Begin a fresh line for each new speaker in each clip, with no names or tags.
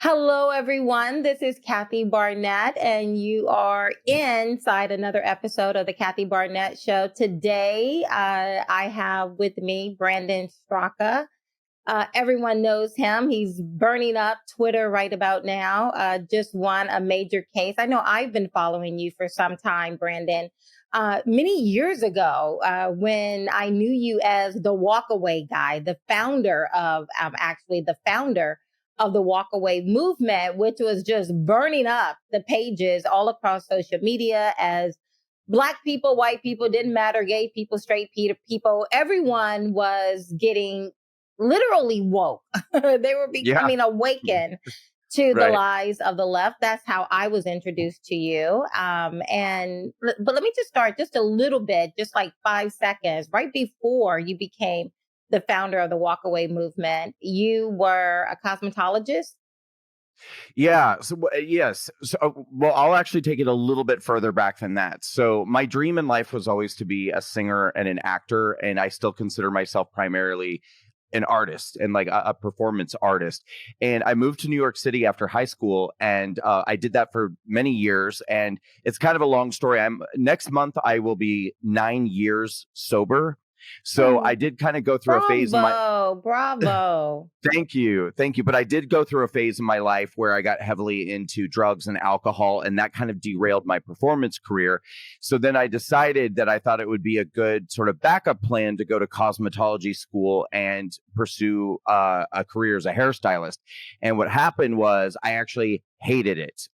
Hello, everyone. This is Kathy Barnette, and you are inside another episode of the Kathy Barnette Show. Today, I have with me Brandon Straka. Everyone knows him. He's burning up Twitter right about now. Just won a major case. I know I've been following you for some time, Brandon. Many years ago, when I knew you as the Walkaway guy, the founder of the Walkaway movement, which was just burning up the pages all across social media as Black people, white people, didn't matter, gay people, straight people, everyone was getting literally woke. They were becoming awakened to the lies of the left. That's how I was introduced to you. But let me just start just a little bit, just like 5 seconds, right before you became the founder of the Walkaway movement. You were a cosmetologist.
Yeah. Yes. Well, I'll actually take it a little bit further back than that. So my dream in life was always to be a singer and an actor. And I still consider myself primarily an artist and like a performance artist. And I moved to New York City after high school, and I did that for many years. And it's kind of a long story. Next month I will be 9 years sober. So I did kind of go through a phase in my
Bravo.
Thank you. But I did go through a phase in my life where I got heavily into drugs and alcohol, and that kind of derailed my performance career. So then I decided that I thought it would be a good sort of backup plan to go to cosmetology school and pursue a career as a hairstylist. And what happened was I actually hated it.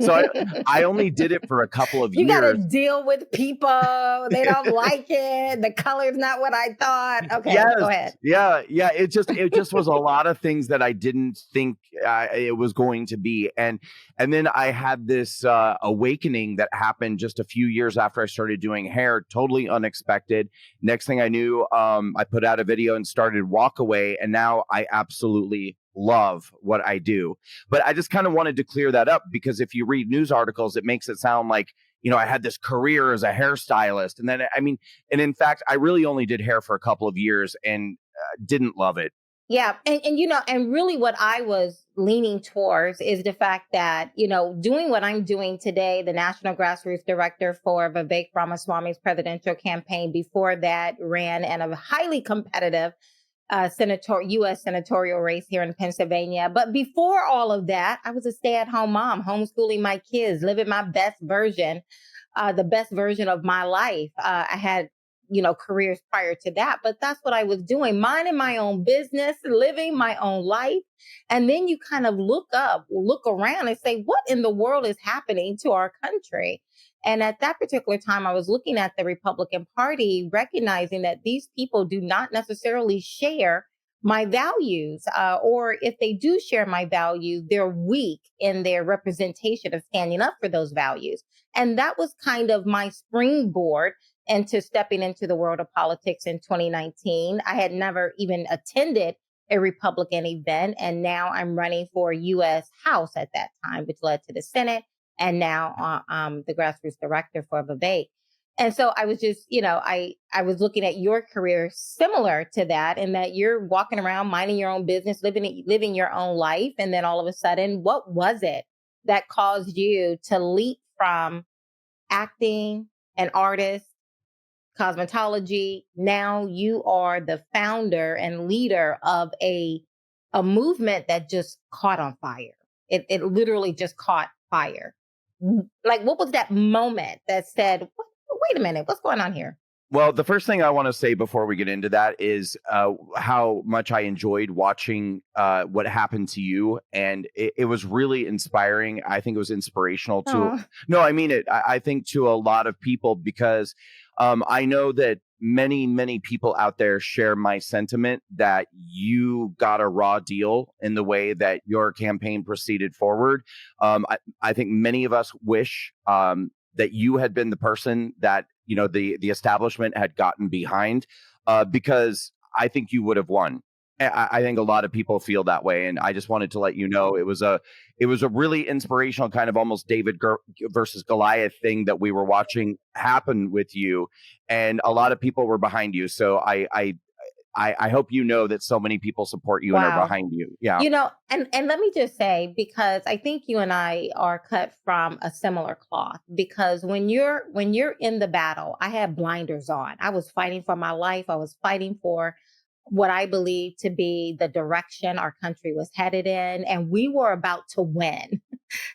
So I only did it for a couple of years.
You got to deal with people. They don't like it. The color's not what I thought. Okay,
yes.
Go ahead.
Yeah. It just was a lot of things that I didn't think it was going to be. And then I had this awakening that happened just a few years after I started doing hair, totally unexpected. Next thing I knew, I put out a video and started Walkaway, and now I absolutely love what I do. But I just kind of wanted to clear that up, because if you read news articles, it makes it sound like, I had this career as a hairstylist. And then, and in fact, I really only did hair for a couple of years and didn't love it.
Yeah. And really what I was leaning towards is the fact that, doing what I'm doing today, the National Grassroots Director for Vivek Ramaswamy's presidential campaign, before that ran in a highly competitive U.S. senatorial race here in Pennsylvania. But before all of that, I was a stay-at-home mom, homeschooling my kids, living my best version, the best version of my life. I had, careers prior to that, but that's what I was doing, minding my own business, living my own life. And then you kind of look around and say, what in the world is happening to our country? And at that particular time, I was looking at the Republican Party, recognizing that these people do not necessarily share my values, or if they do share my values, they're weak in their representation of standing up for those values. And that was kind of my springboard into stepping into the world of politics in 2019. I had never even attended a Republican event, and now I'm running for U.S. House at that time, which led to the Senate. And now the grassroots director for Vivek. And so I was just, I was looking at your career similar to that, in that you're walking around, minding your own business, living your own life. And then all of a sudden, what was it that caused you to leap from acting, an artist, cosmetology? Now you are the founder and leader of a movement that just caught on fire. It literally just caught fire. Like, what was that moment that said, wait a minute, what's going on here?
Well, the first thing I want to say before we get into that is how much I enjoyed watching what happened to you. And it was really inspiring. I think it was inspirational no, I mean it. I think to a lot of people, because I know that many people out there share my sentiment that you got a raw deal in the way that your campaign proceeded forward. I think many of us wish that you had been the person that, the establishment had gotten behind, because I think you would have won. I think a lot of people feel that way. And I just wanted to let you know it was a really inspirational kind of almost David versus Goliath thing that we were watching happen with you. And a lot of people were behind you. So I I hope you know that so many people support you and are behind you. Yeah.
And let me just say, because I think you and I are cut from a similar cloth, because when you're in the battle, I had blinders on. I was fighting for my life. I was fighting for what I believe to be the direction our country was headed in, and we were about to win.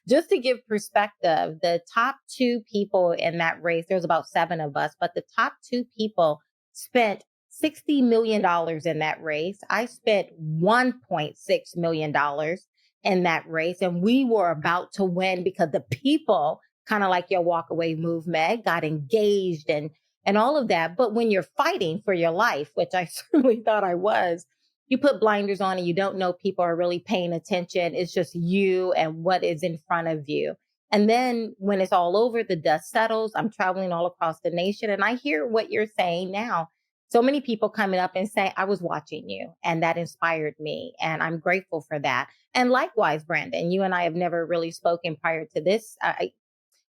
Just to give perspective, the top two people in that race, there's about 7 of us, but the top 2 people spent $60 million in that race. I spent $1.6 million in that race, and we were about to win because the people, kind of like your walk away movement, got engaged and all of that. But when you're fighting for your life, which I certainly thought I was, you put blinders on and you don't know people are really paying attention. It's just you and what is in front of you. And then when it's all over, the dust settles. I'm traveling all across the nation and I hear what you're saying now. So many people coming up and say, I was watching you and that inspired me. And I'm grateful for that. And likewise, Brandon, you and I have never really spoken prior to this.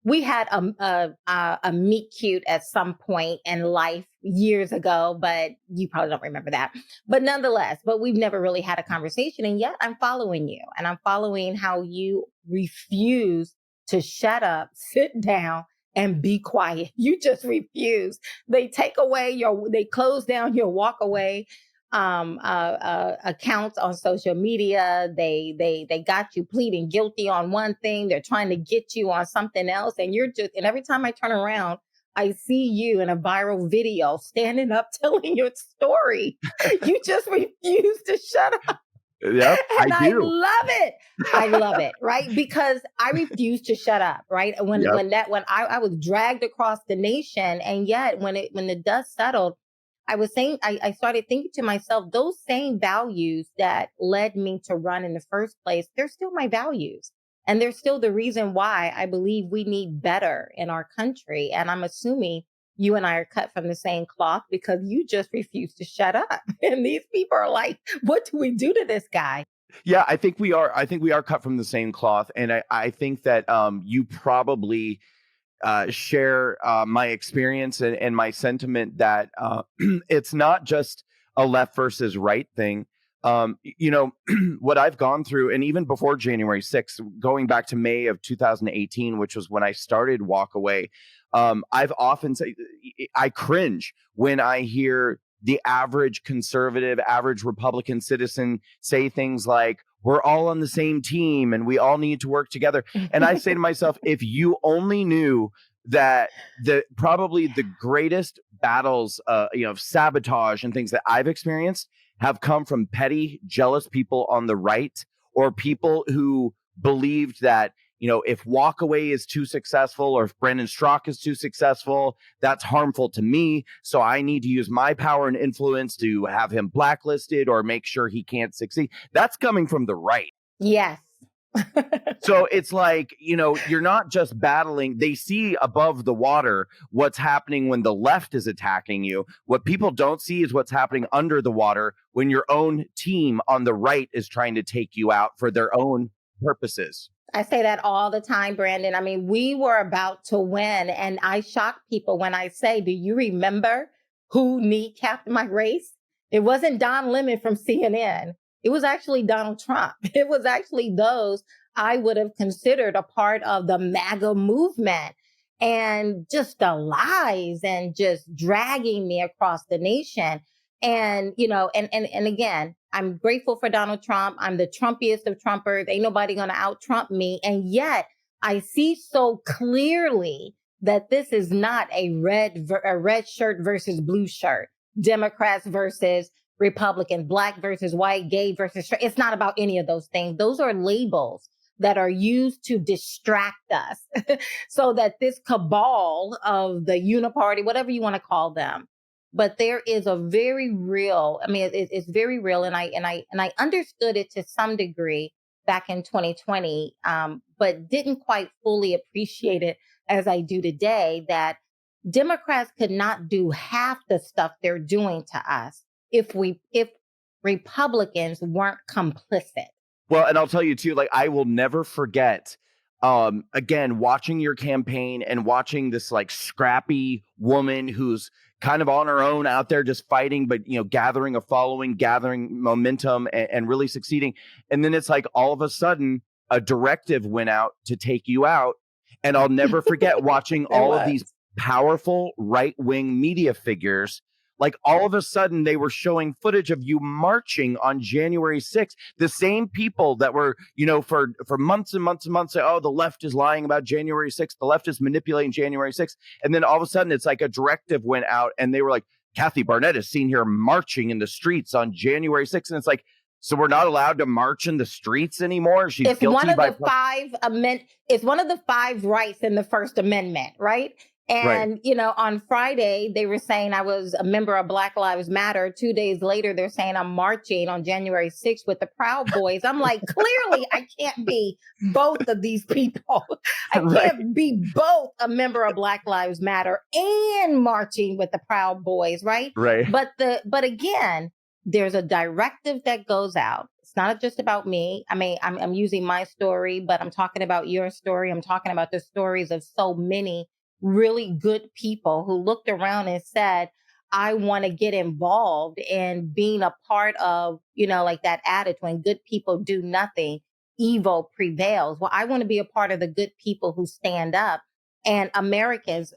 We had a meet cute at some point in life years ago, but you probably don't remember that. But nonetheless, we've never really had a conversation. And yet I'm following you and I'm following how you refuse to shut up, sit down and be quiet. You just refuse. They they close down your walk away accounts on social media. They got you pleading guilty on one thing. They're trying to get you on something else. And and every time I turn around, I see you in a viral video standing up telling your story. You just refuse to shut up.
Yep,
And
I do.
love it. I love it, right? Because I refuse to shut up, right? When I was dragged across the nation, and yet when the dust settled, I started thinking to myself, those same values that led me to run in the first place, they're still my values. And they're still the reason why I believe we need better in our country. And I'm assuming you and I are cut from the same cloth because you just refuse to shut up. And these people are like, what do we do to this guy?
Yeah, I think we are. I think we are cut from the same cloth. And I think that you probably share my experience and my sentiment that it's not just a left versus right thing. What I've gone through, and even before January 6th, going back to May of 2018, which was when I started Walk Away, I've often said I cringe when I hear the average conservative, average Republican citizen say things like, we're all on the same team and we all need to work together. And I say to myself, if you only knew that probably the greatest battles, of sabotage and things that I've experienced have come from petty, jealous people on the right, or people who believed that, if Walk Away is too successful or if Brandon Straka is too successful, that's harmful to me. So I need to use my power and influence to have him blacklisted or make sure he can't succeed. That's coming from the right.
Yes.
So it's like, you're not just battling. They see above the water what's happening when the left is attacking you. What people don't see is what's happening under the water when your own team on the right is trying to take you out for their own purposes.
I say that all the time, Brandon. I mean, we were about to win. And I shock people when I say, do you remember who kneecapped my race? It wasn't Don Lemon from CNN. It was actually Donald Trump. It was actually those I would have considered a part of the MAGA movement, and just the lies and just dragging me across the nation. And, and again, I'm grateful for Donald Trump. I'm the Trumpiest of Trumpers. Ain't nobody going to out Trump me. And yet I see so clearly that this is not a red shirt versus blue shirt, Democrats versus Republicans, black versus white, gay versus straight. It's not about any of those things. Those are labels that are used to distract us so that this cabal of the Uniparty, whatever you want to call them. But there is a very real, it's very real. And I understood it to some degree back in 2020, but didn't quite fully appreciate it as I do today, that Democrats could not do half the stuff they're doing to us if Republicans weren't complicit.
Well, and I'll tell you too, like, I will never forget, again, watching your campaign and watching this like scrappy woman who's kind of on our own out there just fighting, but, gathering a following, gathering momentum and really succeeding. And then it's like all of a sudden a directive went out to take you out. And I'll never forget watching all of these powerful right-wing media figures. Like all of a sudden they were showing footage of you marching on January 6th. The same people that were, for months and months and months say, oh, the left is lying about January 6th. The left is manipulating January 6th. And then all of a sudden it's like a directive went out and they were like, Kathy Barnette is seen here marching in the streets on January 6th. And it's like, so we're not allowed to march in the streets anymore? She's
it's
guilty
one of
by
the it's one of the 5 rights in the First Amendment, right? And, on Friday, they were saying I was a member of Black Lives Matter. 2 days later, they're saying I'm marching on January 6th with the Proud Boys. I'm like, clearly, I can't be both of these people. I can't be both a member of Black Lives Matter and marching with the Proud Boys, right?
Right.
But again, there's a directive that goes out. It's not just about me. I mean, I'm using my story, but I'm talking about your story. I'm talking about the stories of so many really good people who looked around and said, I want to get involved in being a part of, like that adage, when good people do nothing, evil prevails. Well, I want to be a part of the good people who stand up, and Americans,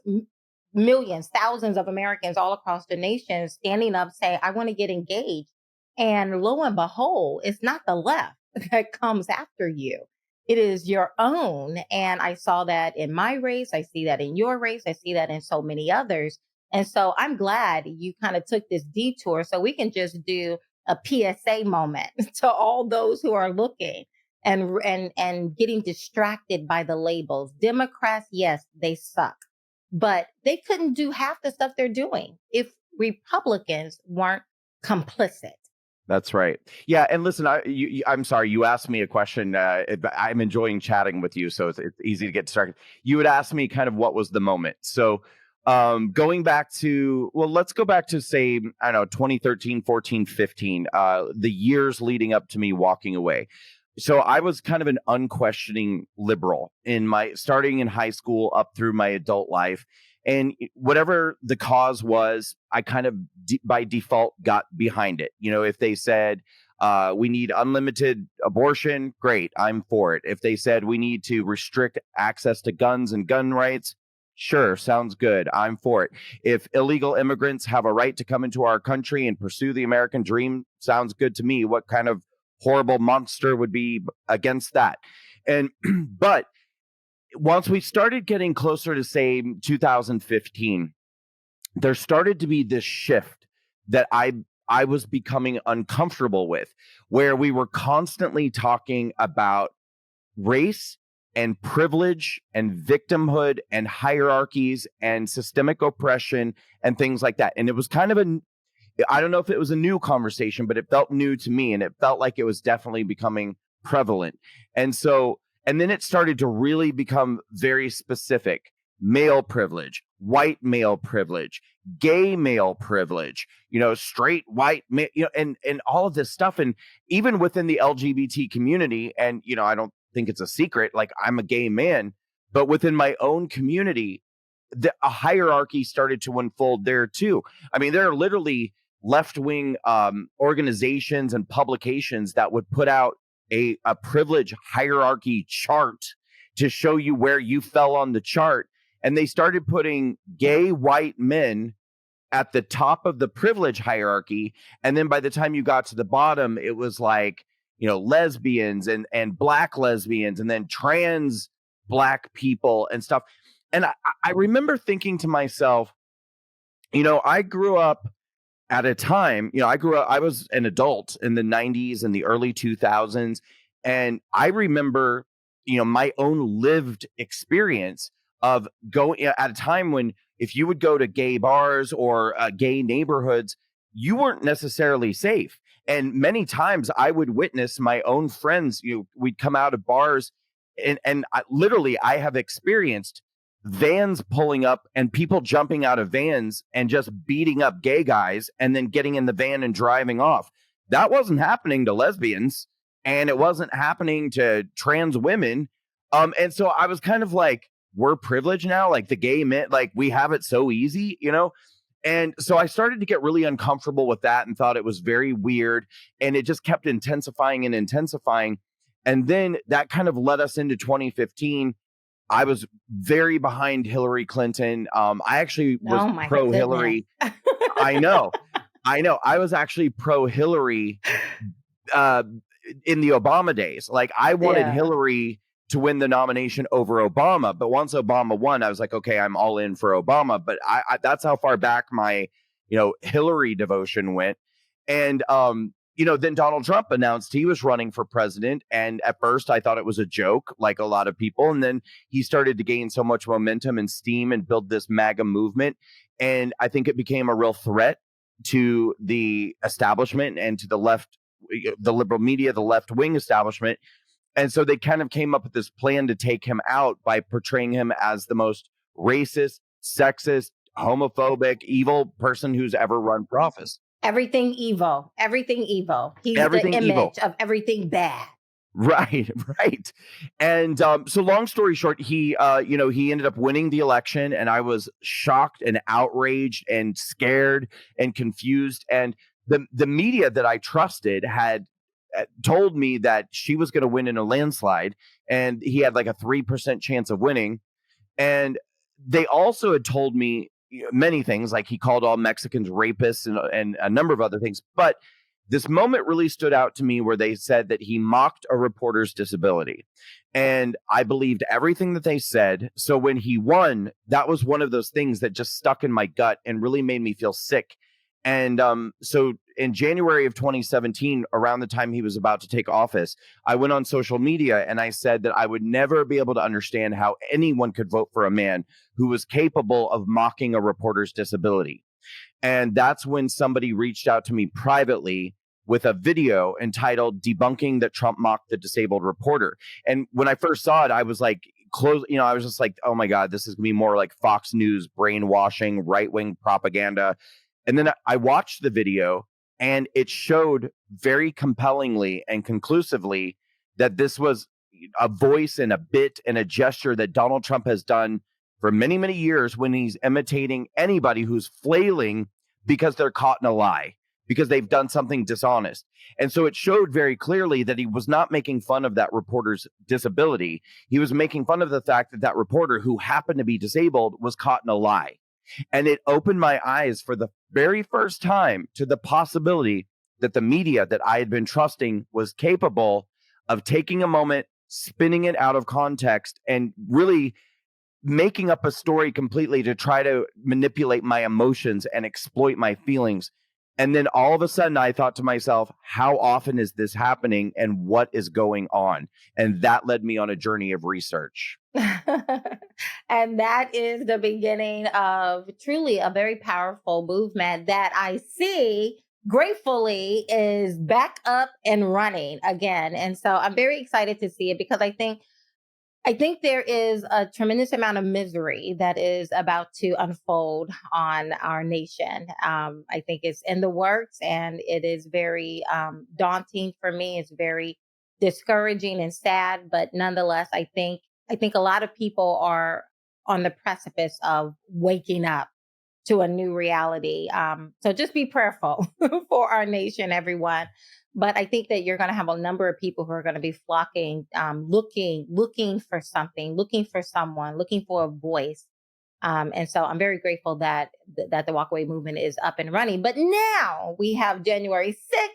millions, thousands of Americans all across the nation standing up saying, I want to get engaged. And lo and behold, it's not the left that comes after you. It is your own. And I saw that in my race. I see that in your race. I see that in so many others. And so I'm glad you kind of took this detour so we can just do a PSA moment to all those who are looking and getting distracted by the labels. Democrats, yes, they suck, but they couldn't do half the stuff they're doing if Republicans weren't complicit.
That's right. Yeah. And listen, I'm sorry, you asked me a question. I'm enjoying chatting with you, so it's easy to get distracted. You would ask me kind of what was the moment. So going back to, let's go back to say, I don't know, 2013, 14, 15, the years leading up to me walking away. So I was kind of an unquestioning liberal starting in high school up through my adult life. And whatever the cause was, I kind of by default got behind it. If they said we need unlimited abortion, great, I'm for it. If they said we need to restrict access to guns and gun rights, sure, sounds good, I'm for it. If illegal immigrants have a right to come into our country and pursue the American dream, sounds good to me. What kind of horrible monster would be against that? And but once we started getting closer to, say, 2015, there started to be this shift that I was becoming uncomfortable with, where we were constantly talking about race and privilege and victimhood and hierarchies and systemic oppression and things like that. And it was kind of I don't know if it was a new conversation, but it felt new to me, and it felt like it was definitely becoming prevalent. And then it started to really become very specific. Male privilege, white male privilege, gay male privilege, straight white male, and all of this stuff. And even within the LGBT community, and, I don't think it's a secret, like I'm a gay man, but within my own community, a hierarchy started to unfold there too. I mean, there are literally left-wing organizations and publications that would put out a privilege hierarchy chart to show you where you fell on the chart. And they started putting gay white men at the top of the privilege hierarchy. And then by the time you got to the bottom, it was like, lesbians and black lesbians, and then trans black people and stuff. And I remember thinking to myself, I grew up at a time, I was an adult in the 90s and the early 2000s. And I remember, my own lived experience of going at a time when if you would go to gay bars or gay neighborhoods, you weren't necessarily safe. And many times I would witness my own friends, we'd come out of bars and I have experienced vans pulling up and people jumping out of vans and just beating up gay guys and then getting in the van and driving off. That wasn't happening to lesbians, and it wasn't happening to trans women. And so I was kind of like, we're privileged now, like the gay men, like we have it so easy, And so I started to get really uncomfortable with that and thought it was very weird. And it just kept intensifying and intensifying. And then that kind of led us into 2015. I was very behind Hillary Clinton. I actually was pro Hillary. I know. I was actually pro Hillary in the Obama days. Like, I wanted Hillary to win the nomination over Obama. But once Obama won, I was like, okay, I'm all in for Obama. But I that's how far back my, Hillary devotion went. And, then Donald Trump announced he was running for president. And at first I thought it was a joke, like a lot of people. And then he started to gain so much momentum and steam and build this MAGA movement. And I think it became a real threat to the establishment and to the left, the liberal media, the left wing establishment. And so they kind of came up with this plan to take him out by portraying him as the most racist, sexist, homophobic, evil person who's ever run for office.
Everything evil. Everything evil. He's
everything
the image
evil.
of everything bad.
Right. And so long story short, he ended up winning the election, and I was shocked and outraged and scared and confused. And the media that I trusted had told me that she was going to win in a landslide, and he had like a 3% chance of winning. And they also had told me many things, like he called all Mexicans rapists and a number of other things. But this moment really stood out to me where they said that he mocked a reporter's disability. And I believed everything that they said. So when he won, that was one of those things that just stuck in my gut and really made me feel sick. And so in January of 2017, around the time he was about to take office, I went on social media and I said that I would never be able to understand how anyone could vote for a man who was capable of mocking a reporter's disability. And that's when somebody reached out to me privately with a video entitled "Debunking that Trump Mocked the Disabled Reporter." And when I first saw it, I was like, I was just like, oh my God, this is gonna be more like Fox News brainwashing, right-wing propaganda. And then I watched the video, and it showed very compellingly and conclusively that this was a voice and a bit and a gesture that Donald Trump has done for many, many years when he's imitating anybody who's flailing because they're caught in a lie, because they've done something dishonest. And so it showed very clearly that he was not making fun of that reporter's disability. He was making fun of the fact that that reporter, who happened to be disabled, was caught in a lie. And it opened my eyes for the very first time to the possibility that the media that I had been trusting was capable of taking a moment, spinning it out of context, and really making up a story completely to try to manipulate my emotions and exploit my feelings. And then all of a sudden I thought to myself, how often is this happening and what is going on? And that led me on a journey of research.
And that is the beginning of truly a very powerful movement that I see gratefully is back up and running again. And so I'm very excited to see it, because I think there is a tremendous amount of misery that is about to unfold on our nation. I think it's in the works, and it is very daunting for me. It's very discouraging and sad, but nonetheless, I think a lot of people are on the precipice of waking up to a new reality. So just be prayerful for our nation, everyone. But I think that you're going to have a number of people who are going to be flocking, looking for something, looking for someone, looking for a voice. And so I'm very grateful that the Walkaway movement is up and running. But now we have January 6th.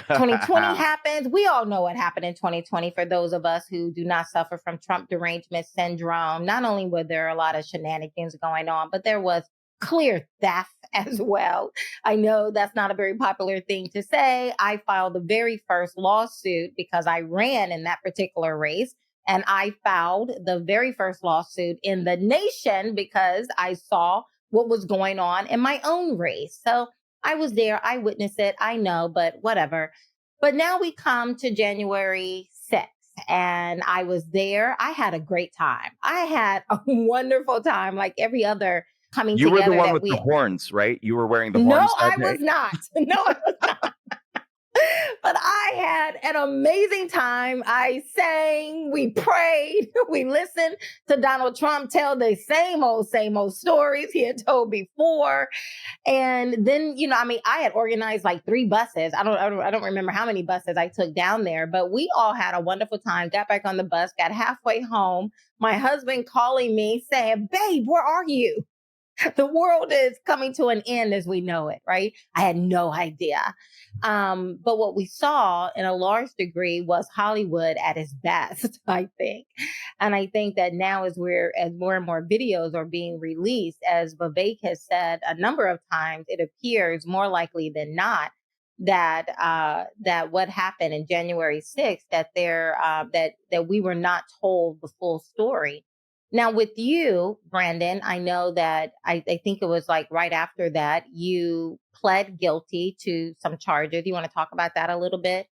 2020 happens. We all know what happened in 2020 for those of us who do not suffer from Trump derangement syndrome. Not only were there a lot of shenanigans going on, but there was clear theft as well. I know that's not a very popular thing to say. I filed the very first lawsuit because I ran in that particular race. And I filed the very first lawsuit in the nation because I saw what was going on in my own race. So I was there. I witnessed it. I know, but whatever. But now we come to January 6th, and I was there. I had a great time. I had a wonderful time, like every other coming together.
You were the one with the horns, right? You were wearing the horns.
No, I was not. No, I was not. But I had an amazing time. I sang, we prayed, we listened to Donald Trump tell the same old stories he had told before. And then, I had organized like 3 buses. I don't remember how many buses I took down there, but we all had a wonderful time. Got back on the bus, got halfway home. My husband calling me saying, "Babe, where are you?" The world is coming to an end as we know it, right? I had no idea. But what we saw in a large degree was Hollywood at its best, I think. And I think that now as more and more videos are being released, as Vivek has said a number of times, it appears more likely than not that what happened in January 6th, that we were not told the full story. Now, with you, Brandon, I know that I think it was like right after that, you pled guilty to some charges. You want to talk about that a little bit?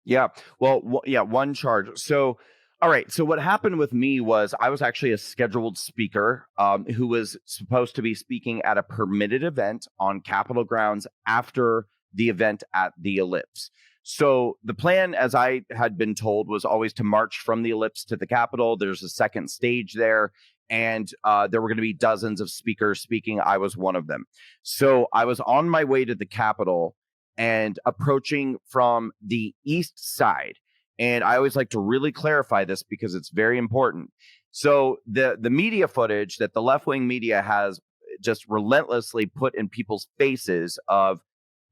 Yeah. Well, one charge. So, all right. So what happened with me was I was actually a scheduled speaker who was supposed to be speaking at a permitted event on Capitol grounds after the event at the Ellipse. So the plan, as I had been told, was always to march from the Ellipse to the Capitol. There's a second stage there, and there were going to be dozens of speakers speaking. I was one of them. So I was on my way to the Capitol and approaching from the east side. And I always like to really clarify this because it's very important. So the media footage that the left-wing media has just relentlessly put in people's faces of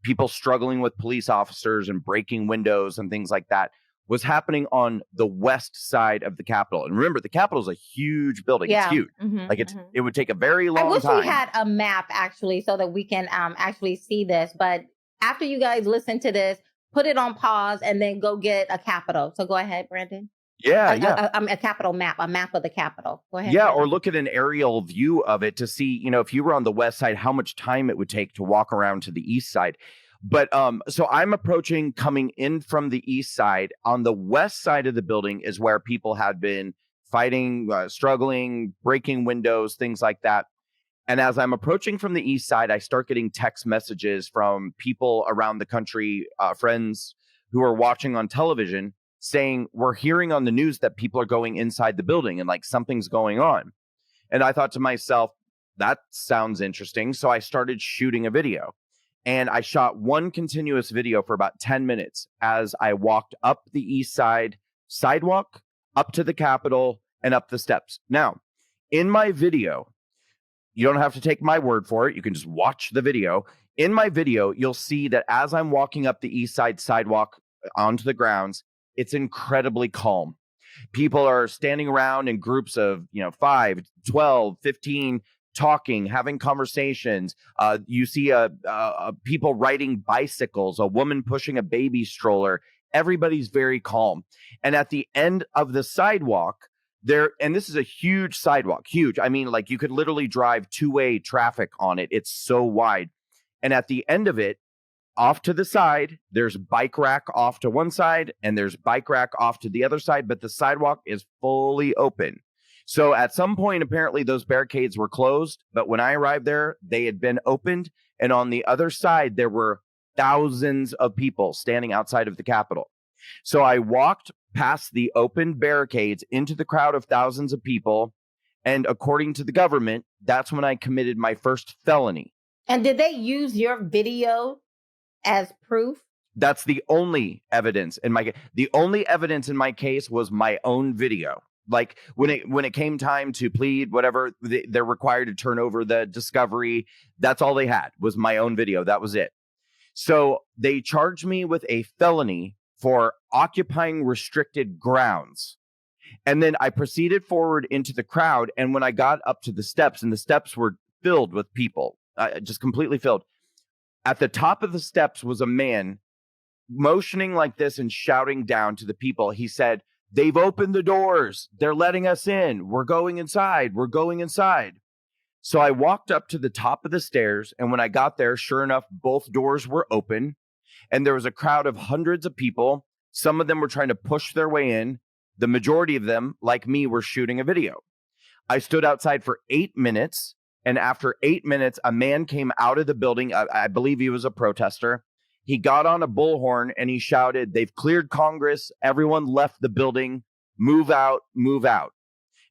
people struggling with police officers and breaking windows and things like that was happening on the west side of the Capitol. And remember, the Capitol is a huge building.
Yeah.
It's huge. It would take a very long time.
I wish we had a map actually so that we can actually see this. But after you guys listen to this, put it on pause and then go get a Capitol. So go ahead, Brandon. A Capitol map, a map of the Capitol. Go ahead.
Yeah, Brandon. Or look at an aerial view of it to see, if you were on the west side, how much time it would take to walk around to the east side. But so I'm approaching, coming in from the east side. On the west side of the building is where people had been fighting, struggling, breaking windows, things like that. And as I'm approaching from the east side, I start getting text messages from people around the country, friends who are watching on television saying, "We're hearing on the news that people are going inside the building and like something's going on." And I thought to myself, that sounds interesting. So I started shooting a video. And I shot one continuous video for about 10 minutes as I walked up the east side sidewalk, up to the Capitol, and up the steps. Now, in my video, you don't have to take my word for it. You can just watch the video. In my video, you'll see that as I'm walking up the east side sidewalk onto the grounds, it's incredibly calm. People are standing around in groups of, 5, 12, 15, talking, having conversations. You see people riding bicycles, a woman pushing a baby stroller. Everybody's very calm. And at the end of the sidewalk, and this is a huge sidewalk, huge. I mean, like you could literally drive 2-way traffic on it. It's so wide. And at the end of it, off to the side, there's bike rack off to one side and there's bike rack off to the other side, but the sidewalk is fully open. So at some point, apparently those barricades were closed, but when I arrived there, they had been opened. And on the other side, there were thousands of people standing outside of the Capitol. So I walked past the open barricades into the crowd of thousands of people. And according to the government, that's when I committed my first felony.
And did they use your video as proof?
That's the only evidence in my case. The only evidence in my case was my own video. Like when it came time to plead, whatever, they're required to turn over the discovery. That's all they had was my own video. That was it. So they charged me with a felony for occupying restricted grounds. And then I proceeded forward into the crowd. And when I got up to the steps, and the steps were filled with people, just completely filled. At the top of the steps was a man motioning like this and shouting down to the people. He said, "They've opened the doors. They're letting us in. We're going inside. We're going inside." So I walked up to the top of the stairs. And when I got there, sure enough, both doors were open. And there was a crowd of hundreds of people. Some of them were trying to push their way in. The majority of them, like me, were shooting a video. I stood outside for 8 minutes. And after 8 minutes, a man came out of the building. I believe he was a protester. he got on a bullhorn and he shouted, "They've cleared Congress. Everyone left the building. Move out, move out."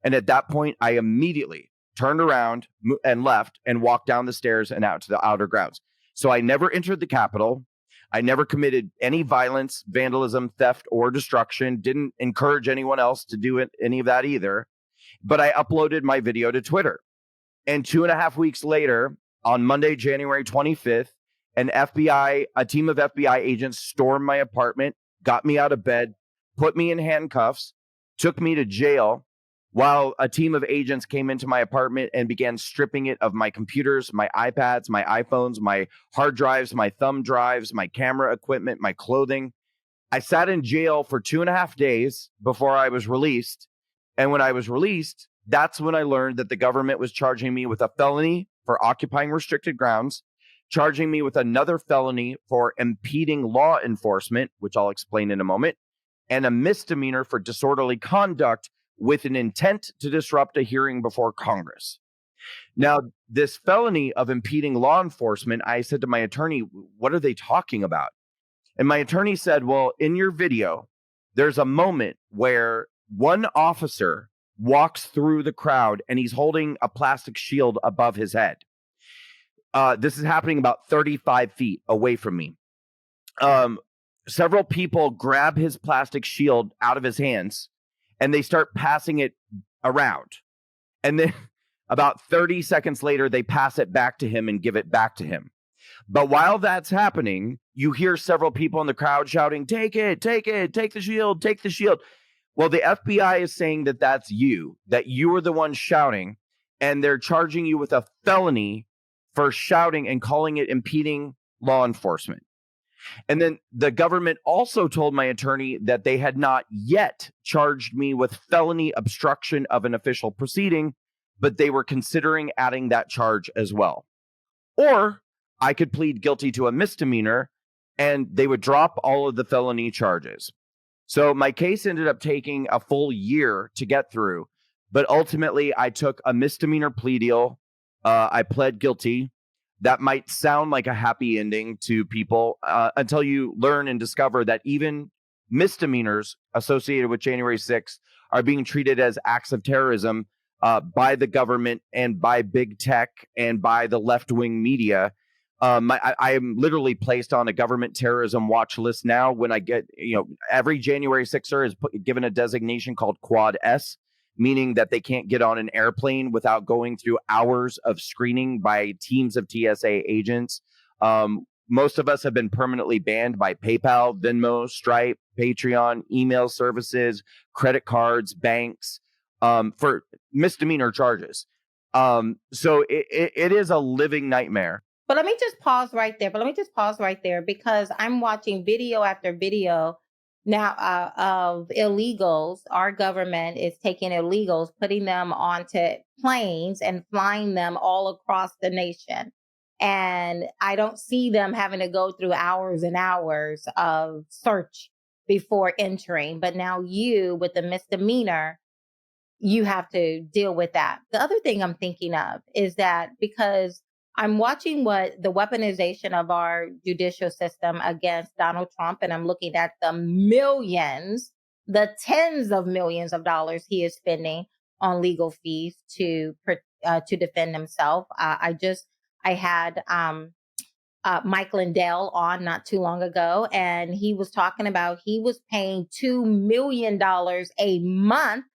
And at that point, I immediately turned around and left and walked down the stairs and out to the outer grounds. So I never entered the Capitol. I never committed any violence, vandalism, theft, or destruction. Didn't encourage anyone else to do any of that either. But I uploaded my video to Twitter. And 2.5 weeks later, on Monday, January 25th, a team of FBI agents stormed my apartment, got me out of bed, put me in handcuffs, took me to jail, while a team of agents came into my apartment and began stripping it of my computers, my iPads, my iPhones, my hard drives, my thumb drives, my camera equipment, my clothing. I sat in jail for 2.5 days before I was released. And when I was released, that's when I learned that the government was charging me with a felony for occupying restricted grounds, charging me with another felony for impeding law enforcement, which I'll explain in a moment, and a misdemeanor for disorderly conduct with an intent to disrupt a hearing before Congress. Now, this felony of impeding law enforcement, I said to my attorney, "What are they talking about?" And my attorney said, "Well, in your video, there's a moment where one officer walks through the crowd and he's holding a plastic shield above his head. This is happening about 35 feet away from me. Several people grab his plastic shield out of his hands and they start passing it around. And then about 30 seconds later, they pass it back to him and give it back to him. But while that's happening, you hear several people in the crowd shouting, take it, take the shield, take the shield." Well, the FBI is saying that that you were the one shouting, and they're charging you with a felony for shouting and calling it impeding law enforcement. And then the government also told my attorney that they had not yet charged me with felony obstruction of an official proceeding, but they were considering adding that charge as well. Or I could plead guilty to a misdemeanor and they would drop all of the felony charges. So my case ended up taking a full year to get through, but ultimately I took a misdemeanor plea deal. I pled guilty. That might sound like a happy ending to people until you learn and discover that even misdemeanors associated with January 6th are being treated as acts of terrorism by the government and by big tech and by the left-wing media. I am literally placed on a government terrorism watch list now. When I get, every January 6er is given a designation called Quad S, meaning that they can't get on an airplane without going through hours of screening by teams of TSA agents. Most of us have been permanently banned by PayPal, Venmo, Stripe, Patreon, email services, credit cards, banks, for misdemeanor charges. So it is a living nightmare.
But let me just pause right there because I'm watching video after video now of illegals. Our government is taking illegals, putting them onto planes and flying them all across the nation. And I don't see them having to go through hours and hours of search before entering. But now you, with the misdemeanor, you have to deal with that. The other thing I'm thinking of is that because I'm watching what the weaponization of our judicial system against Donald Trump, and I'm looking at the millions, the tens of millions of dollars he is spending on legal fees to defend himself. I had Mike Lindell on not too long ago, and he was talking about he was paying $2 million a month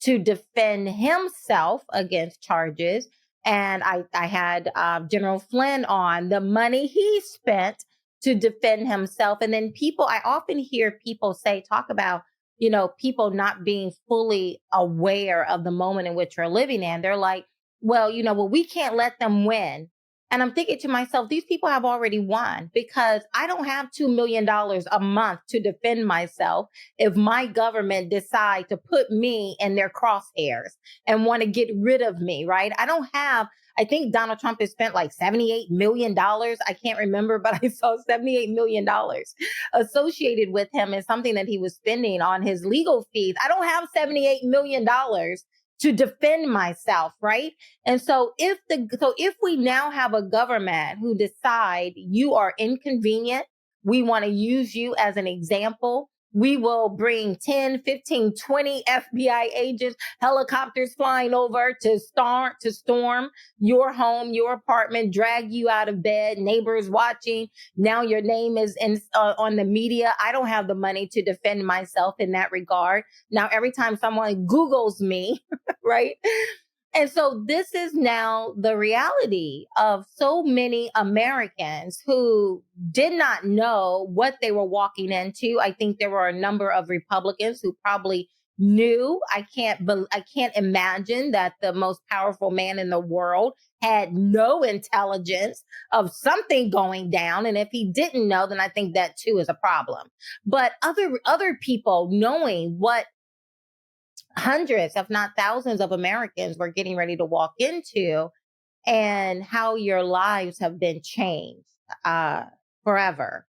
to defend himself against charges. And I had General Flynn on, the money he spent to defend himself. And then I often hear people talk about, people not being fully aware of the moment in which we're living in. They're like, well, we can't let them win. And I'm thinking to myself, these people have already won because I don't have $2 million a month to defend myself if my government decide to put me in their crosshairs and want to get rid of me, right? I think Donald Trump has spent like $78 million. I can't remember, but I saw $78 million associated with him as something that he was spending on his legal fees. I don't have $78 million to defend myself, right? And so if we now have a government who decide you are inconvenient, We want to use you as an example. We will bring 10, 15, 20 FBI agents, helicopters flying over to storm your home, your apartment, drag you out of bed, neighbors watching. Now your name is on the media. I don't have the money to defend myself in that regard. Now, every time someone Googles me, right? And so this is now the reality of so many Americans who did not know what they were walking into. I think there were a number of Republicans who probably knew. I can't imagine that the most powerful man in the world had no intelligence of something going down. And if he didn't know, then I think that too is a problem. But other people knowing what hundreds, if not thousands of Americans were getting ready to walk into, and how your lives have been changed forever.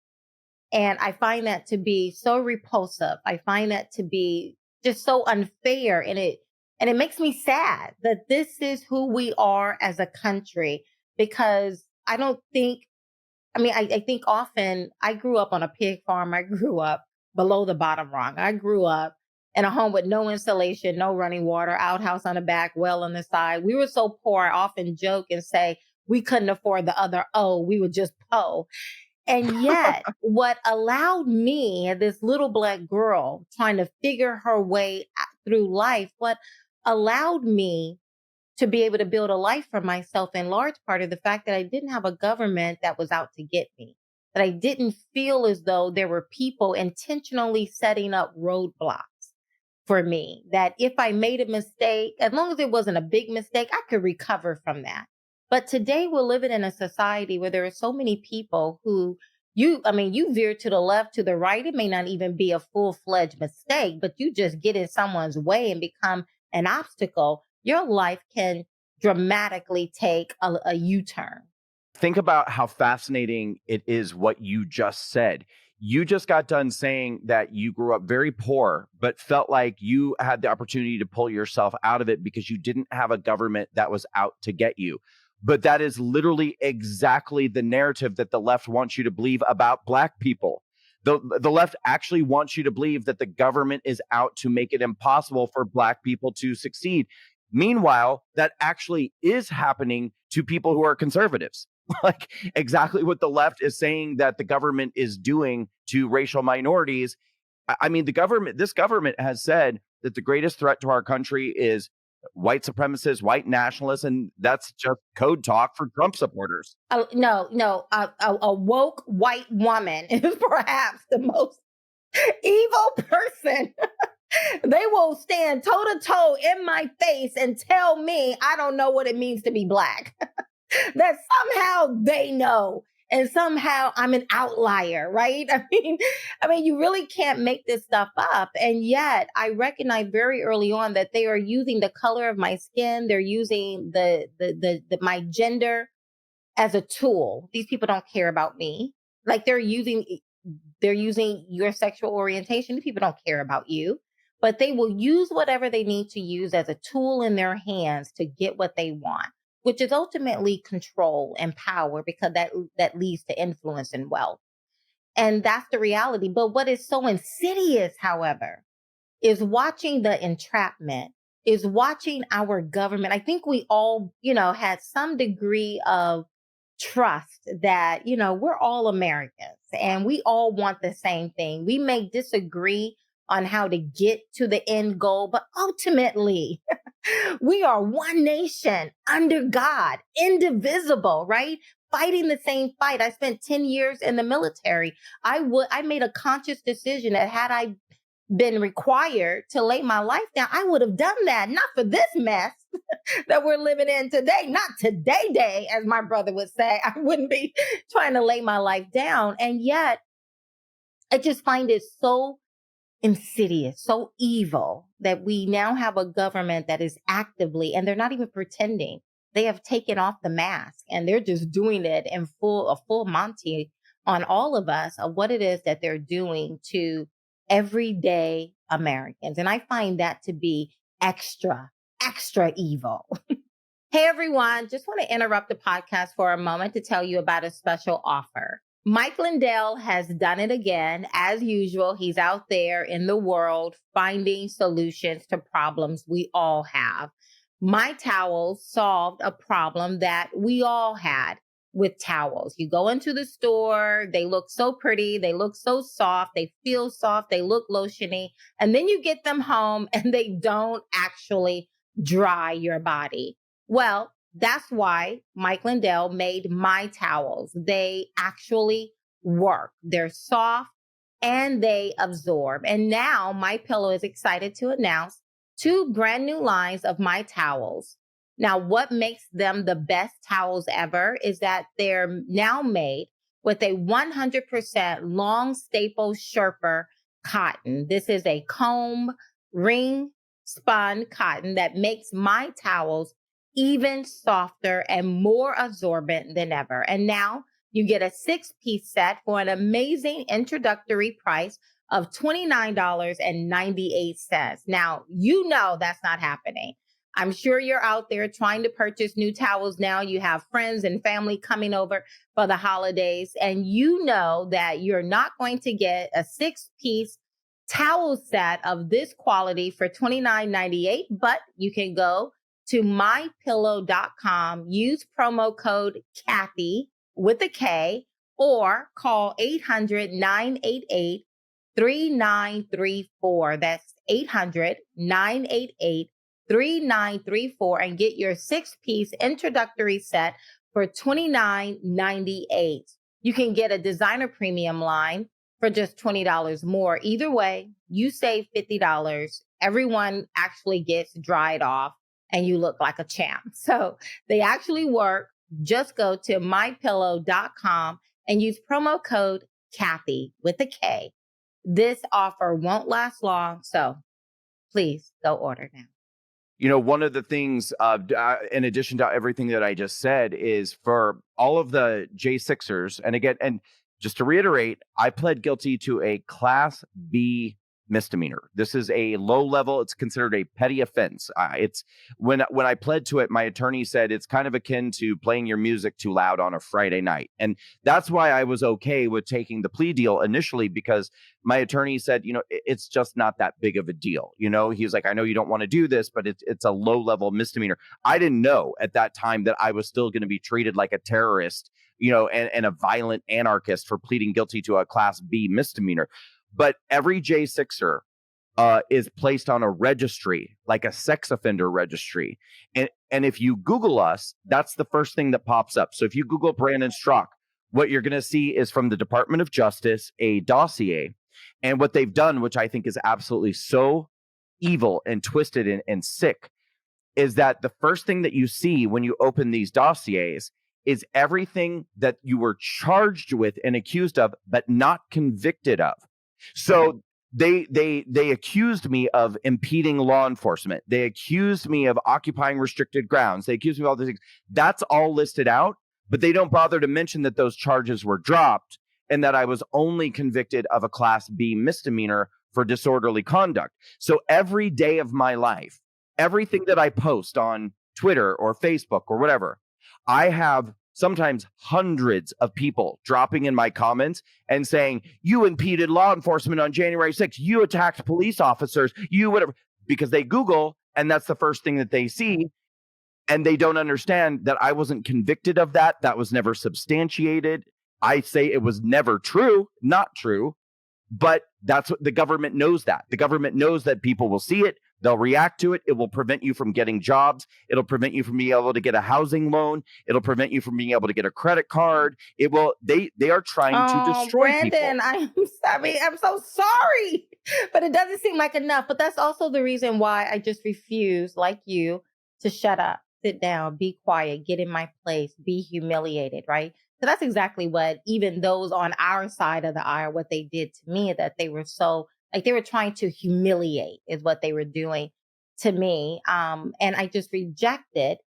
And I find that to be so repulsive. I find that to be just so unfair. And it makes me sad that this is who we are as a country, because I think often I grew up on a pig farm. I grew up below the bottom rung. I grew up in a home with no insulation, no running water, outhouse on the back, well on the side. We were so poor, I often joke and say we couldn't afford the other O. We were just po. And yet what allowed me, this little Black girl trying to figure her way through life, what allowed me to be able to build a life for myself in large part of the fact that I didn't have a government that was out to get me, that I didn't feel as though there were people intentionally setting up roadblocks for me, that if I made a mistake, as long as it wasn't a big mistake, I could recover from that. But today we're living in a society where there are so many people who you veer to the left, to the right. It may not even be a full-fledged mistake, but you just get in someone's way and become an obstacle. Your life can dramatically take a U-turn.
Think about how fascinating it is what you just said. You just got done saying that you grew up very poor, but felt like you had the opportunity to pull yourself out of it because you didn't have a government that was out to get you. But that is literally exactly the narrative that the left wants you to believe about Black people. The left actually wants you to believe that the government is out to make it impossible for Black people to succeed. Meanwhile, that actually is happening to people who are conservatives. Like exactly what the left is saying that the government is doing to racial minorities. I mean, this government has said that the greatest threat to our country is white supremacists, white nationalists, and that's just code talk for Trump supporters.
No, a woke white woman is perhaps the most evil person. They will stand toe to toe in my face and tell me I don't know what it means to be Black. That somehow they know, and somehow I'm an outlier, right? I mean, you really can't make this stuff up. And yet I recognized very early on that they are using the color of my skin. They're using my gender as a tool. These people don't care about me. Like they're using your sexual orientation. These people don't care about you, but they will use whatever they need to use as a tool in their hands to get what they want, which is ultimately control and power, because that leads to influence and wealth. And that's the reality. But what is so insidious, however, is watching the entrapment, is watching our government. I think we all, had some degree of trust that, we're all Americans and we all want the same thing. We may disagree on how to get to the end goal, but ultimately we are one nation under God, indivisible, right? Fighting the same fight. I spent 10 years in the military. I made a conscious decision that had I been required to lay my life down, I would have done that. Not for this mess that we're living in today. Not today, as my brother would say. I wouldn't be trying to lay my life down. And yet I just find it so insidious, so evil that we now have a government that is actively, and they're not even pretending. They have taken off the mask and they're just doing it in a full Monty on all of us of what it is that they're doing to everyday Americans. And I find that to be extra evil. Hey, everyone. Just want to interrupt the podcast for a moment to tell you about a special offer. Mike Lindell has done it again. As usual, he's out there in the world finding solutions to problems we all have. My towels solved a problem that we all had with towels. You go into the store, they look so pretty, they look so soft, they feel soft, they look lotiony, and then you get them home and they don't actually dry your body. Well, that's why Mike Lindell made my towels. They actually work. They're soft and they absorb. And now MyPillow is excited to announce 2 brand new lines of my towels. Now, what makes them the best towels ever is that they're now made with a 100% long staple Sherpa cotton. This is a comb ring spun cotton that makes my towels even softer and more absorbent than ever. And now you get a 6-piece set for an amazing introductory price of $29.98. Now, you know that's not happening. I'm sure you're out there trying to purchase new towels now. You have friends and family coming over for the holidays, and you know that you're not going to get a 6-piece towel set of this quality for $29.98, but you can go to mypillow.com, use promo code Kathy with a K, or call 800-988-3934. That's 800-988-3934 and get your 6-piece introductory set for $29.98. You can get a designer premium line for just $20 more. Either way, you save $50. Everyone actually gets dried off and you look like a champ. So they actually work. Just go to mypillow.com and use promo code Kathy with a K. This offer won't last long, so please go order now.
You know, one of the things, in addition to everything that I just said, is for all of the J6ers, and again, and just to reiterate, I pled guilty to a Class B misdemeanor. This is a low level. It's considered a petty offense. It's when I pled to it, my attorney said it's kind of akin to playing your music too loud on a Friday night. And that's why I was okay with taking the plea deal initially, because my attorney said, you know, it's just not that big of a deal. You know, he's like, I know you don't want to do this, but it's a low level misdemeanor. I didn't know at that time that I was still going to be treated like a terrorist, you know, and a violent anarchist for pleading guilty to a Class B misdemeanor. But every J6er is placed on a registry, like a sex offender registry. And if you Google us, that's the first thing that pops up. So if you Google Brandon Straka, what you're going to see is from the Department of Justice, a dossier. And what they've done, which I think is absolutely so evil and twisted and sick, is that the first thing that you see when you open these dossiers is everything that you were charged with and accused of, but not convicted of. So they accused me of impeding law enforcement. They accused me of occupying restricted grounds. They accused me of all these things. That's all listed out, but they don't bother to mention that those charges were dropped and that I was only convicted of a Class B misdemeanor for disorderly conduct. So every day of my life, everything that I post on Twitter or Facebook or whatever, I have sometimes hundreds of people dropping in my comments and saying, you impeded law enforcement on January 6th. You attacked police officers, you whatever, because they Google and that's the first thing that they see. And they don't understand that I wasn't convicted of that. That was never substantiated. I say it was never true, not true. But that's what the government knows that. The government knows that people will see it. They'll react to it. It will prevent you from getting jobs. It'll prevent you from being able to get a housing loan. It'll prevent you from being able to get a credit card. It will. They are trying to destroy
Brandon,
people.
I'm so sorry, but it doesn't seem like enough. But that's also the reason why I just refuse, like you, to shut up, sit down, be quiet, get in my place, be humiliated, right? So that's exactly what even those on our side of the aisle, what they did to me, that they were so, like they were trying to humiliate is what they were doing to me. And I just rejected.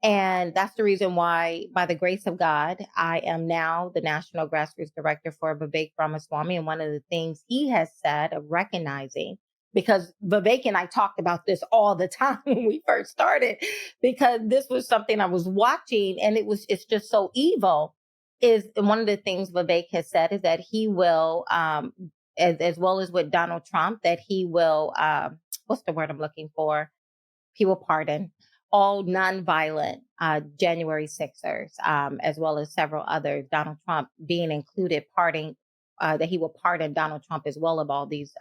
And that's the reason why, by the grace of God, I am now the National Grassroots Director for Vivek Ramaswamy. And one of the things he has said of recognizing, because Vivek and I talked about this all the time when we first started, because this was something I was watching and it's just so evil. is one of the things Vivek has said is that he will, as well as with Donald Trump, that he will, what's the word I'm looking for? He will pardon all nonviolent January 6ers, as well as several others, Donald Trump being included, that he will pardon Donald Trump as well of all these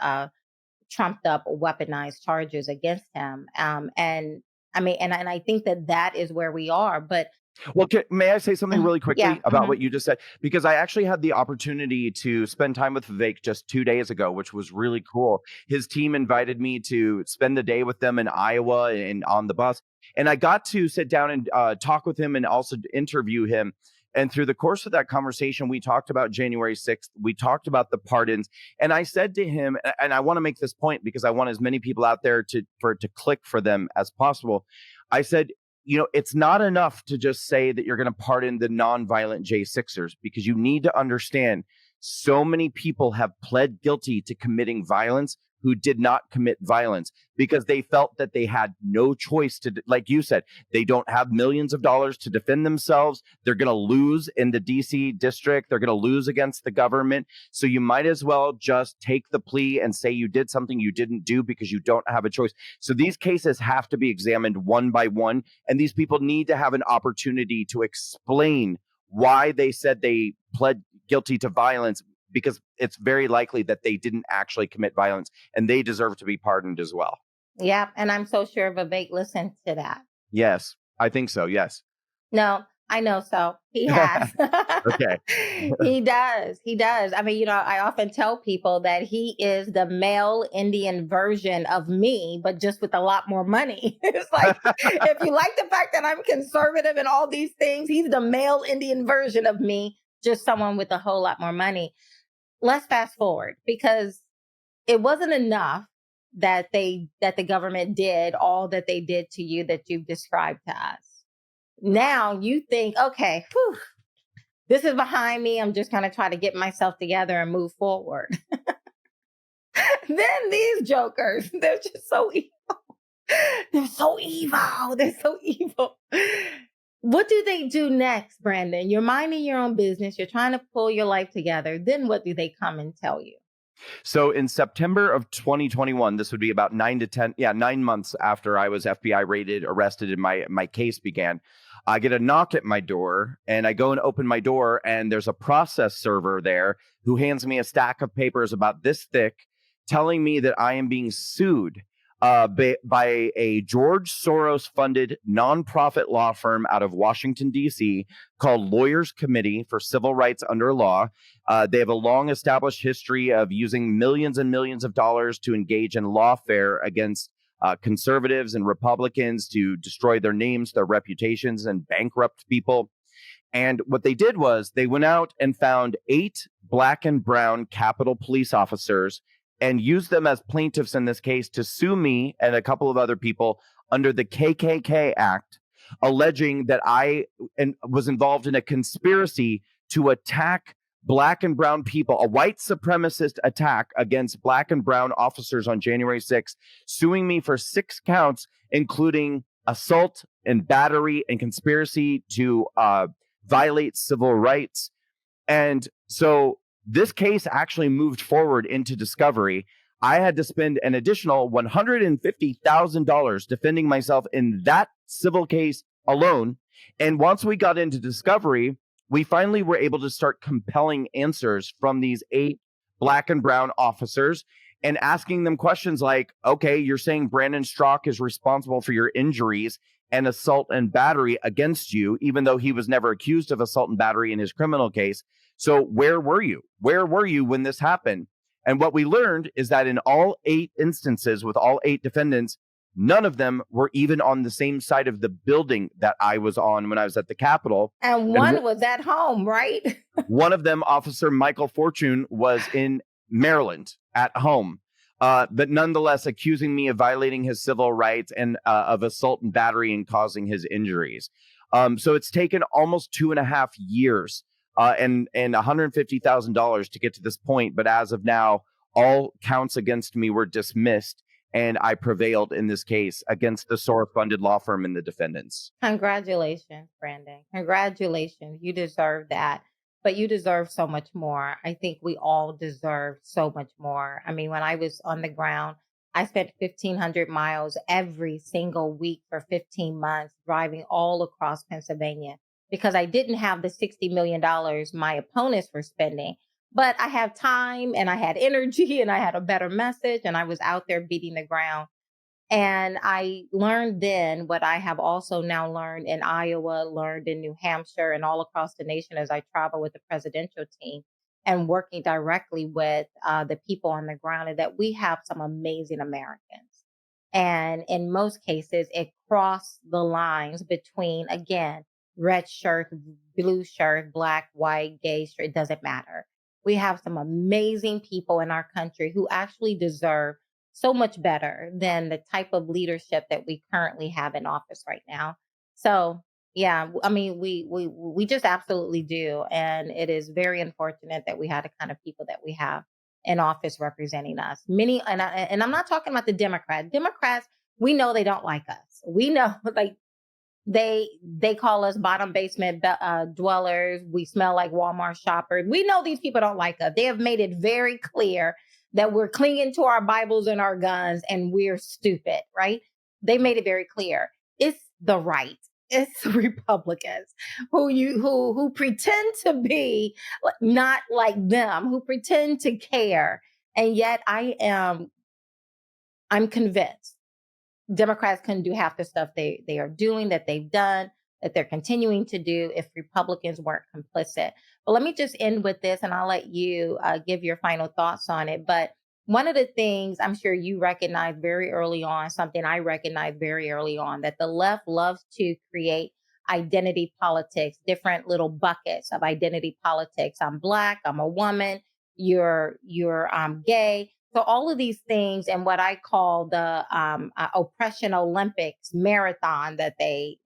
trumped up weaponized charges against him. And I mean, and I think that is where we are. But
well, may I say something really quickly about what
mhm.
you just said? Because I actually had the opportunity to spend time with Vivek just 2 days ago, which was really cool. His team invited me to spend the day with them in Iowa and on the bus. And I got to sit down and talk with him and also interview him. And through the course of that conversation, we talked about January 6th. We talked about the pardons. And I said to him, and I want to make this point because I want as many people out there to click for them as possible. I said, you know, it's not enough to just say that you're going to pardon the nonviolent J6ers, because you need to understand so many people have pled guilty to committing violence who did not commit violence because they felt that they had no choice to, like you said, they don't have millions of dollars to defend themselves. They're going to lose in the DC district. They're going to lose against the government. So you might as well just take the plea and say you did something you didn't do because you don't have a choice. So these cases have to be examined one by one. And these people need to have an opportunity to explain why they said they pled guilty to violence, because it's very likely that they didn't actually commit violence, and they deserve to be pardoned as well.
Yeah. And I'm so sure Vivek listened to that.
Yes, I think so. Yes.
No, I know so. He has.
Okay.
He does. He does. I mean, you know, I often tell people that he is the male Indian version of me, but just with a lot more money. It's like, if you like the fact that I'm conservative and all these things, he's the male Indian version of me, just someone with a whole lot more money. Let's fast forward, because it wasn't enough that the government did all that they did to you that you've described to us. Now you think, okay, whew, this is behind me. I'm just going to try to get myself together and move forward. Then these jokers, they're just so evil. They're so evil. They're so evil. What do they do next, Brandon? You're minding your own business. You're trying to pull your life together. Then what do they come and tell you?
So in September of 2021, this would be about 9 months after I was FBI raided, arrested, and my case began. I get a knock at my door, and I go and open my door, and there's a process server there who hands me a stack of papers about this thick, telling me that I am being sued by a George Soros-funded nonprofit law firm out of Washington, D.C. called Lawyers Committee for Civil Rights Under Law. They have a long established history of using millions and millions of dollars to engage in lawfare against conservatives and Republicans to destroy their names, their reputations, and bankrupt people. And what they did was they went out and found 8 black and brown Capitol police officers and used them as plaintiffs in this case to sue me and a couple of other people under the KKK Act, alleging that I was involved in a conspiracy to attack black and brown people, a white supremacist attack against black and brown officers on January 6th, suing me for 6 counts, including assault and battery and conspiracy to violate civil rights. And so this case actually moved forward into discovery. I had to spend an additional $150,000 defending myself in that civil case alone. And once we got into discovery, we finally were able to start compelling answers from these 8 black and brown officers and asking them questions like, okay, you're saying Brandon Straka is responsible for your injuries and assault and battery against you, even though he was never accused of assault and battery in his criminal case. So where were you? Where were you when this happened? And what we learned is that in all 8 instances with all 8 defendants, none of them were even on the same side of the building that I was on when I was at the Capitol.
And one was at home, right?
One of them, Officer Michael Fortune, was in Maryland at home. But nonetheless, accusing me of violating his civil rights and of assault and battery and causing his injuries. So it's taken almost 2.5 years and $150,000 to get to this point. But as of now, all counts against me were dismissed, and I prevailed in this case against the Soros-funded law firm and the defendants.
Congratulations, Brandon. Congratulations. You deserve that. but you deserve so much more. I think we all deserve so much more. I mean, when I was on the ground, I spent 1,500 miles every single week for 15 months driving all across Pennsylvania because I didn't have the $60 million my opponents were spending. But I have time and I had energy and I had a better message and I was out there beating the ground. And I learned then what I have also now learned in Iowa, learned in New Hampshire, and all across the nation as I travel with the presidential team and working directly with the people on the ground, is that we have some amazing Americans. And in most cases, it crossed the lines between, again, red shirt, blue shirt, black, white, gay, straight, it doesn't matter. We have some amazing people in our country who actually deserve so much better than the type of leadership that we currently have in office right now. So yeah, I mean, we just absolutely do, and it is very unfortunate that we had the kind of people that we have in office representing us. Many, and I'm not talking about the Democrats. Democrats, we know they don't like us. We know, like they call us bottom basement dwellers. We smell like Walmart shoppers. We know these people don't like us. They have made it very clear that we're clinging to our Bibles and our guns and we're stupid, right? They made it very clear. It's the right. It's Republicans who pretend to be not like them, who pretend to care. And yet I'm convinced Democrats couldn't do half the stuff they are doing, that they've done, that they're continuing to do if Republicans weren't complicit. But let me just end with this, and I'll let you give your final thoughts on it. But one of the things I'm sure you recognize very early on, something I recognized very early on, that the left loves to create identity politics, different little buckets of identity politics. I'm Black, I'm a woman, you're gay. So all of these things, and what I call the oppression Olympics marathon that they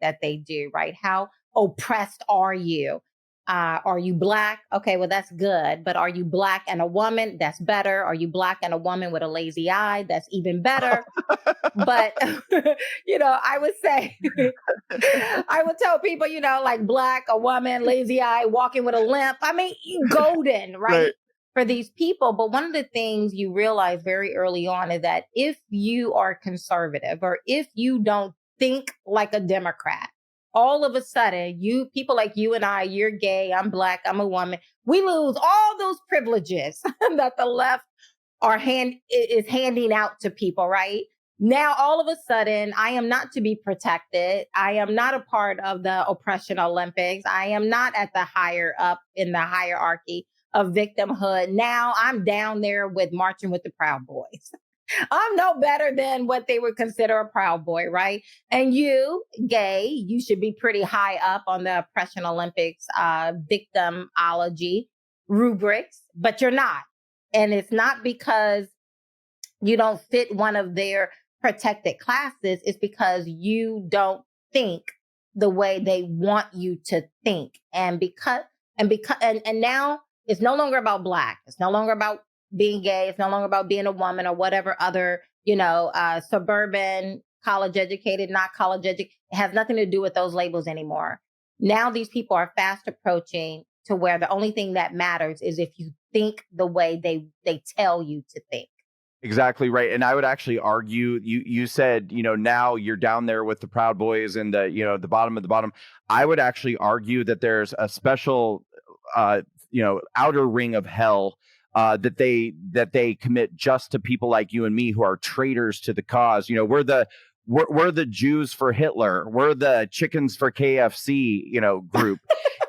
do, right? How oppressed are you? Are you Black? Okay, well, that's good. But are you Black and a woman? That's better. Are you Black and a woman with a lazy eye? That's even better. But, I would say, I would tell people, like Black, a woman, lazy eye, walking with a limp. I mean, golden, right? For these people. But one of the things you realize very early on is that if you are conservative or if you don't think like a Democrat, all of a sudden people like you and I, you're gay, I'm Black, I'm a woman, we lose all those privileges that the left is handing out to people, right? Now, all of a sudden, I am not to be protected. I am not a part of the oppression Olympics. I am not at the higher up in the hierarchy of victimhood. Now I'm down there with marching with the Proud Boys. I'm no better than what they would consider a Proud Boy, right? And you, gay, you should be pretty high up on the oppression Olympics victimology rubrics, but you're not. And it's not because you don't fit one of their protected classes. It's because you don't think the way they want you to think. And now it's no longer about Black. It's no longer about being gay. It's no longer about being a woman or whatever other, suburban, college educated, not college educated. It has nothing to do with those labels anymore. Now these people are fast approaching to where the only thing that matters is if you think the way they tell you to think.
Exactly right. And I would actually argue, you said, now you're down there with the Proud Boys and the bottom of the bottom. I would actually argue that there's a special outer ring of hell that they commit just to people like you and me who are traitors to the cause. We're the Jews for Hitler. We're the chickens for KFC, group.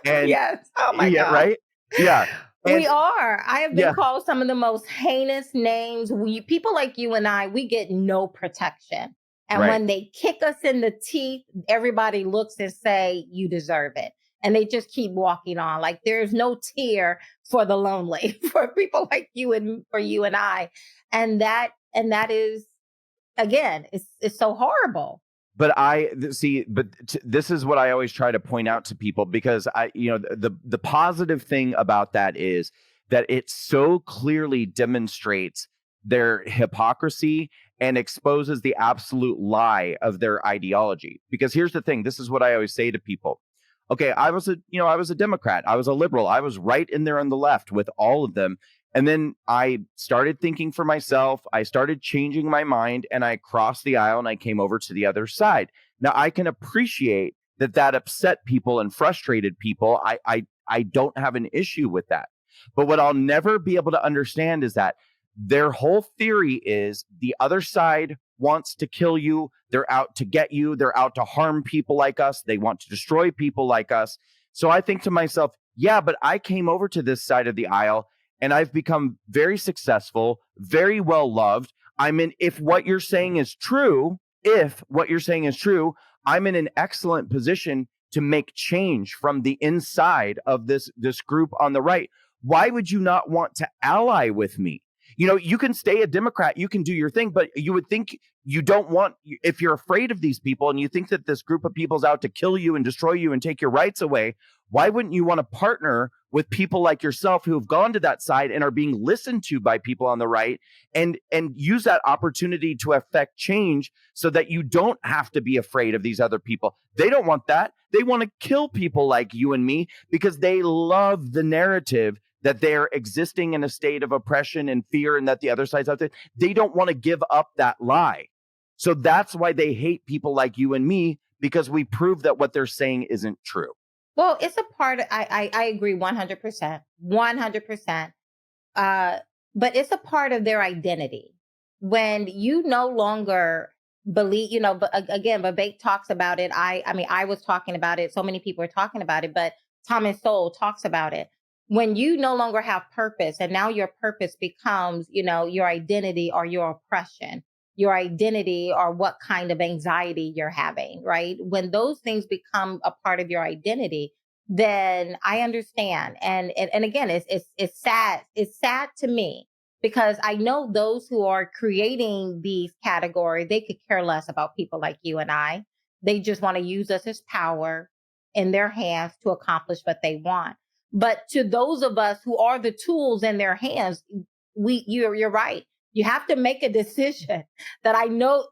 And
yes. Oh my God.
Right. Yeah.
We are. I have been called some of the most heinous names. People like you and I, we get no protection. And when they kick us in the teeth, everybody looks and say, you deserve it. And they just keep walking on. Like there's no tear for the lonely, for people like you and for you and I. And that is, again, it's so horrible.
But this is what I always try to point out to people, because the positive thing about that is that it so clearly demonstrates their hypocrisy and exposes the absolute lie of their ideology. Because here's the thing, this is what I always say to people. Okay, I was a Democrat. I was a liberal. I was right in there on the left with all of them. And then I started thinking for myself. I started changing my mind and I crossed the aisle and I came over to the other side. Now I can appreciate that upset people and frustrated people. I don't have an issue with that. But what I'll never be able to understand is that their whole theory is the other side wants to kill you. They're out to get you. They're out to harm people like us. They want to destroy people like us. So I think to myself, yeah, but I came over to this side of the aisle and I've become very successful, very well loved. If what you're saying is true, I'm in an excellent position to make change from the inside of this group on the right. Why would you not want to ally with me? You can stay a Democrat, you can do your thing, but you would think you don't want, if you're afraid of these people and you think that this group of people is out to kill you and destroy you and take your rights away, why wouldn't you want to partner with people like yourself who have gone to that side and are being listened to by people on the right and use that opportunity to affect change so that you don't have to be afraid of these other people? They don't want that. They want to kill people like you and me because they love the narrative that they're existing in a state of oppression and fear and that the other side's out there. They don't want to give up that lie. So that's why they hate people like you and me, because we prove that what they're saying isn't true.
Well, it's a part of, I agree 100%, 100%. But it's a part of their identity. When you no longer believe, but again, Vivek talks about it. I was talking about it. So many people are talking about it, but Thomas Sowell talks about it. When you no longer have purpose and now your purpose becomes, your identity or your oppression, your identity or what kind of anxiety you're having, right? When those things become a part of your identity, then I understand. And again, it's sad. It's sad to me because I know those who are creating these categories, they could care less about people like you and I. They just want to use us as power in their hands to accomplish what they want. But to those of us who are the tools in their hands, you're right. You have to make a decision that I know,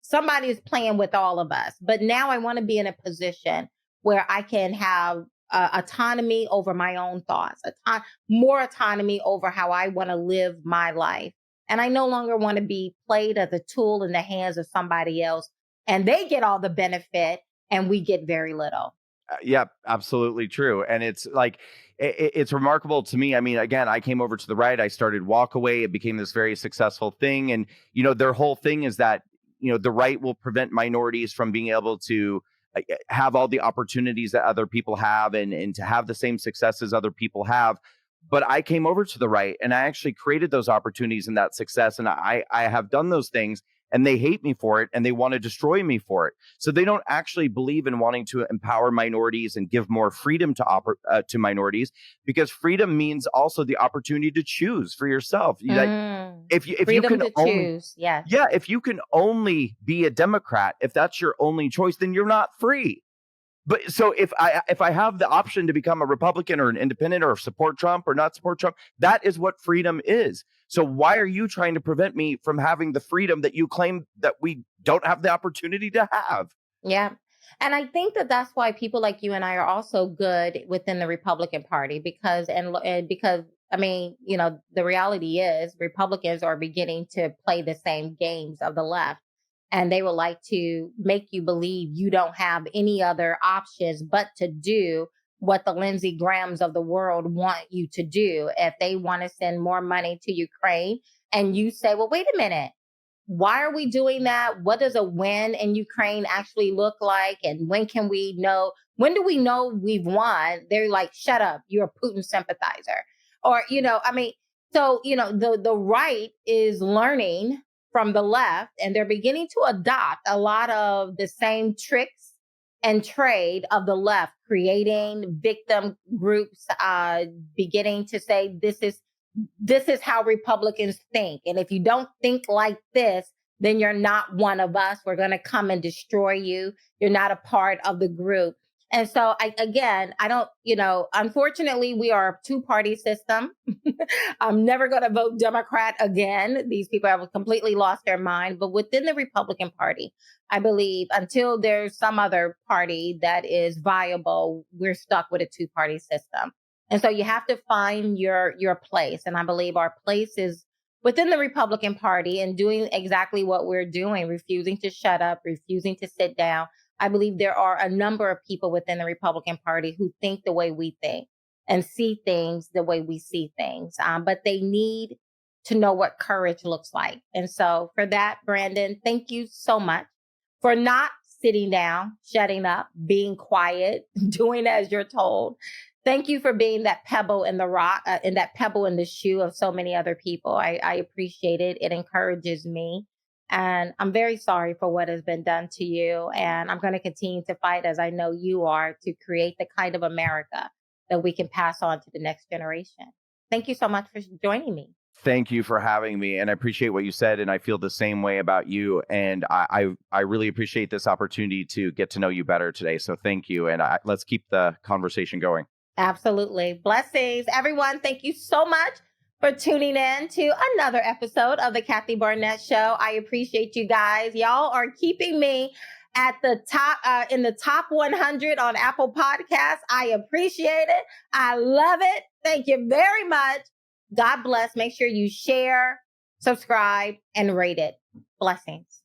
somebody is playing with all of us. But now I want to be in a position where I can have autonomy over my own thoughts, more autonomy over how I want to live my life. And I no longer want to be played as a tool in the hands of somebody else. And they get all the benefit and we get very little.
Yeah, absolutely true. And it's like, it's remarkable to me. I mean, again, I came over to the right. I started WalkAway. It became this very successful thing. And, their whole thing is that, the right will prevent minorities from being able to have all the opportunities that other people have and to have the same success as other people have. But I came over to the right and I actually created those opportunities and that success. And I have done those things. And they hate me for it and they want to destroy me for it. So they don't actually believe in wanting to empower minorities and give more freedom to minorities, because freedom means also the opportunity to choose for yourself. If you can
choose, yes.
Yeah, if you can only be a Democrat, if that's your only choice, then you're not free. But so if I have the option to become a Republican or an independent or support Trump or not support Trump, that is what freedom is. So why are you trying to prevent me from having the freedom that you claim that we don't have the opportunity to have?
Yeah. And I think that's why people like you and I are also good within the Republican Party, because the reality is Republicans are beginning to play the same games of the left. And they would like to make you believe you don't have any other options but to do what the Lindsey Grahams of the world want you to do. If they want to send more money to Ukraine and you say, well, wait a minute, why are we doing that? What does a win in Ukraine actually look like? And when do we know we've won? They're like, shut up, you're a Putin sympathizer. Or, the right is learning from the left, and they're beginning to adopt a lot of the same tricks and trade of the left, creating victim groups, beginning to say, this is how Republicans think. And if you don't think like this, then you're not one of us. We're going to come and destroy you. You're not a part of the group. And so I don't, unfortunately, we are a two-party system. I'm never going to vote Democrat again. These people have completely lost their mind. But within the Republican Party, I believe until there's some other party that is viable, we're stuck with a two-party system. And so you have to find your place. And I believe our place is within the Republican Party and doing exactly what we're doing, refusing to shut up, refusing to sit down. I believe there are a number of people within the Republican Party who think the way we think and see things the way we see things. But they need to know what courage looks like. And so for that, Brandon, thank you so much for not sitting down, shutting up, being quiet, doing as you're told. Thank you for being that pebble in the rock, and that pebble in the shoe of so many other people. I appreciate it. It encourages me. And I'm very sorry for what has been done to you. And I'm going to continue to fight, as I know you are, to create the kind of America that we can pass on to the next generation. Thank you so much for joining me.
Thank you for having me. And I appreciate what you said. And I feel the same way about you. And I really appreciate this opportunity to get to know you better today. So thank you. And let's keep the conversation going.
Absolutely. Blessings. Everyone, thank you so much for tuning in to another episode of the Kathy Barnette Show. I appreciate you guys. Y'all are keeping me at the top, in the top 100 on Apple Podcasts. I appreciate it. I love it. Thank you very much. God bless. Make sure you share, subscribe, and rate it. Blessings.